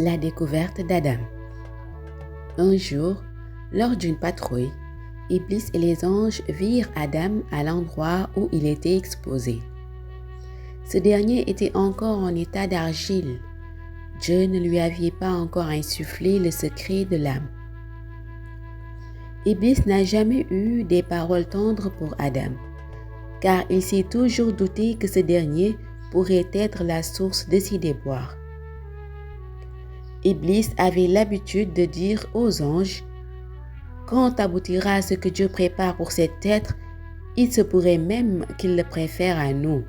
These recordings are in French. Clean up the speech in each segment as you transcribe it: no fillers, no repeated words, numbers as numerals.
La découverte d'Adam. Un jour, lors d'une patrouille, Iblis et les anges virent Adam à l'endroit où il était exposé. Ce dernier était encore en état d'argile. Dieu ne lui avait pas encore insufflé le secret de l'âme. Iblis n'a jamais eu des paroles tendres pour Adam, car il s'est toujours douté que ce dernier pourrait être la source de ses déboires. Iblis avait l'habitude de dire aux anges: « Quand aboutira ce que Dieu prépare pour cet être, il se pourrait même qu'il le préfère à nous. »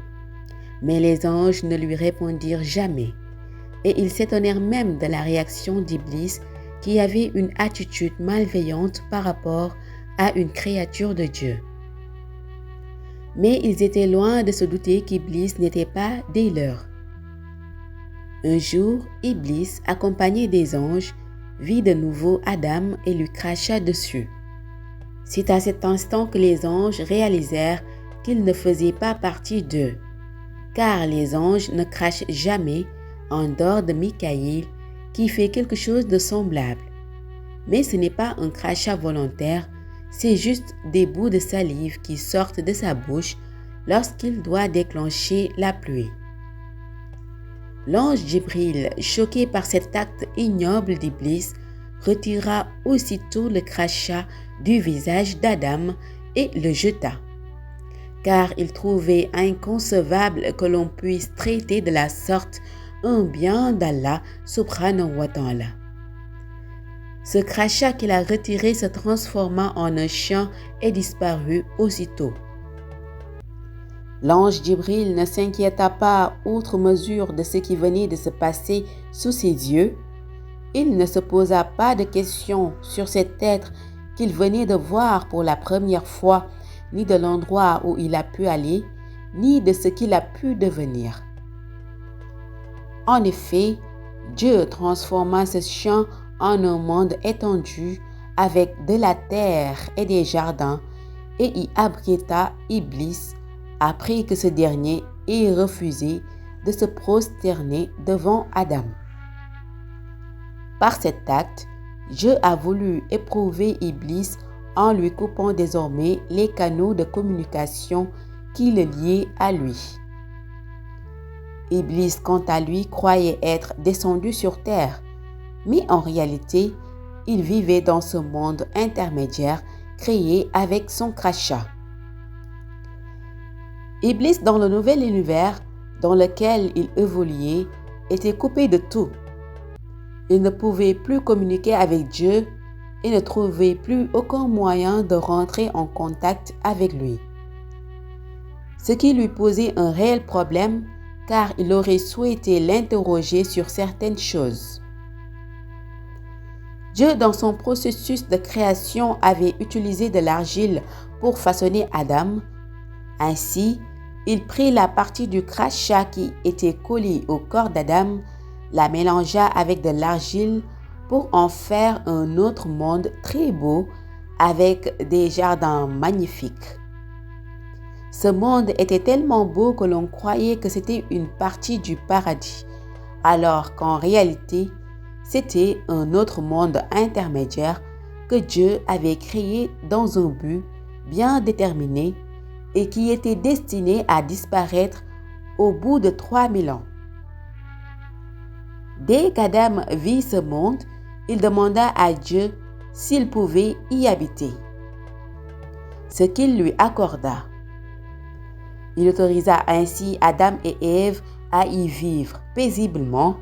Mais les anges ne lui répondirent jamais, et ils s'étonnèrent même de la réaction d'Iblis qui avait une attitude malveillante par rapport à une créature de Dieu. Mais ils étaient loin de se douter qu'Iblis n'était pas des leurs. Un jour, Iblis, accompagné des anges, vit de nouveau Adam et lui cracha dessus. C'est à cet instant que les anges réalisèrent qu'il ne faisait pas partie d'eux, car les anges ne crachent jamais en dehors de Michaïl qui fait quelque chose de semblable. Mais ce n'est pas un crachat volontaire, c'est juste des bouts de salive qui sortent de sa bouche lorsqu'il doit déclencher la pluie. L'ange Djibril, choqué par cet acte ignoble d'Iblis, retira aussitôt le crachat du visage d'Adam et le jeta, car il trouvait inconcevable que l'on puisse traiter de la sorte un bien d'Allah subhanahu wa ta'ala. Ce crachat qu'il a retiré se transforma en un chien et disparut aussitôt. L'ange Djibril ne s'inquiéta pas outre mesure de ce qui venait de se passer sous ses yeux. Il ne se posa pas de questions sur cet être qu'il venait de voir pour la première fois, ni de l'endroit où il a pu aller, ni de ce qu'il a pu devenir. En effet, Dieu transforma ce chien en un monde étendu avec de la terre et des jardins et y abrita Iblis après que ce dernier ait refusé de se prosterner devant Adam. Par cet acte, Dieu a voulu éprouver Iblis en lui coupant désormais les canaux de communication qui le liaient à lui. Iblis, quant à lui, croyait être descendu sur terre, mais en réalité, il vivait dans ce monde intermédiaire créé avec son crachat. Iblis, dans le nouvel univers dans lequel il évoluait, était coupé de tout. Il ne pouvait plus communiquer avec Dieu et ne trouvait plus aucun moyen de rentrer en contact avec lui. Ce qui lui posait un réel problème, car il aurait souhaité l'interroger sur certaines choses. Dieu, dans son processus de création, avait utilisé de l'argile pour façonner Adam. Ainsi, il prit la partie du crachat qui était collée au corps d'Adam, la mélangea avec de l'argile pour en faire un autre monde très beau avec des jardins magnifiques. Ce monde était tellement beau que l'on croyait que c'était une partie du paradis, alors qu'en réalité, c'était un autre monde intermédiaire que Dieu avait créé dans un but bien déterminé et qui était destiné à disparaître au bout de 3000 ans. Dès qu'Adam vit ce monde, il demanda à Dieu s'il pouvait y habiter, ce qu'il lui accorda. Il autorisa ainsi Adam et Ève à y vivre paisiblement,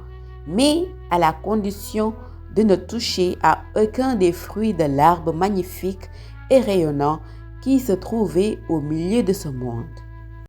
mais à la condition de ne toucher à aucun des fruits de l'arbre magnifique et rayonnant qui se trouvait au milieu de ce monde.